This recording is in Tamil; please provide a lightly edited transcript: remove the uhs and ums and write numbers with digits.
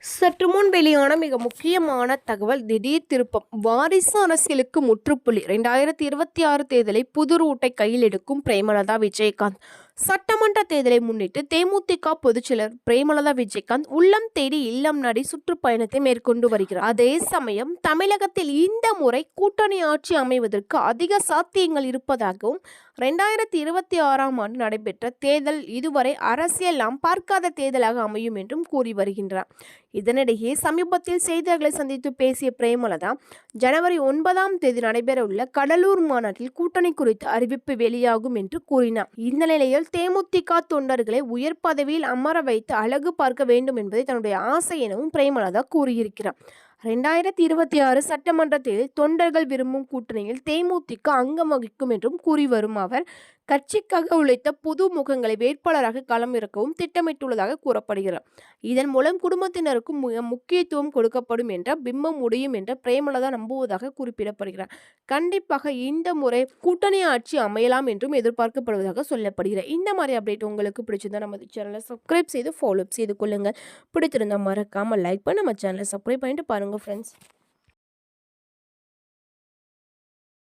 சற்று முன் வெளியான மிக முக்கியமான தகவல், திடீர் திருப்பம். வாரிசு அரசியலுக்கு முற்றுப்புள்ளி. 2026 தேர்தலை புது ரூட்டை கையில் எடுக்கும் பிரேமலதா விஜயகாந்த். சட்டமன்ற தேர்தலை முன்னிட்டு தேமுதிக பொதுச்செயலர் பிரேமலதா விஜயகாந்த் உள்ளம் தேடி இல்லம் நாடி சுற்றுப்பயணத்தை மேற்கொண்டு வருகிறார். அதே சமயம் தமிழகத்தில் இந்த முறை கூட்டணி ஆட்சி அமைவதற்கு அதிக சாத்தியங்கள் இருப்பதாகவும் 2026ஆம் ஆண்டு நடைபெற்ற தேர்தல் இதுவரை அரசியல் நாம் பார்க்காத தேர்தலாக அமையும் என்றும் கூறி வருகின்றார். இதனிடையே சமீபத்தில் செய்தியாளர்களை சந்தித்து பேசிய பிரேமலதா, ஜனவரி 9ஆம் தேதி நடைபெறவுள்ள கடலூர் மாநாட்டில் கூட்டணி குறித்து அறிவிப்பு வெளியாகும் என்று கூறினார். இந்த நிலையில் தேமுதிக தொண்டர்களை உயர் பதவியில் அமர வைத்து அழகு பார்க்க வேண்டும் என்பதை தன்னுடைய ஆசை எனவும் பிரேமலதா கூறியிருக்கிறார். 2026 சட்டமன்ற தேர்தலில் தொண்டர்கள் விரும்பும் கூட்டணியில் தேமுதிக அங்கம் வகிக்கும் என்றும் கூறி வரும் அவர், கட்சிக்காக உழைத்த புது முகங்களை வேட்பாளராக களம் இறக்கவும் திட்டமிட்டுள்ளதாக கூறப்படுகிறார். இதன் மூலம் குடும்பத்தினருக்கும் முக்கியத்துவம் கொடுக்கப்படும் என்ற பிம்பம் முடியும் என்ற பிரேமலதா நம்புவதாக குறிப்பிடப்படுகிறார். கண்டிப்பாக இந்த முறை கூட்டணி ஆட்சி அமையலாம் என்றும் எதிர்பார்க்கப்படுவதாக சொல்லப்படுகிறது. இந்த மாதிரி அப்டேட் உங்களுக்கு பிடிச்சிருந்தா நமது சேனலை சப்ஸ்கிரைப் செய்து ஃபாலோ செய்து கொள்ளுங்கள். பிடித்திருந்தால் மறக்காமல் லைக் பண்ணி நம்ம சேனலை சப்ஸ்கிரைப் பண்ணிட்டு பாருங்கள் ஃப்ரெண்ட்ஸ்.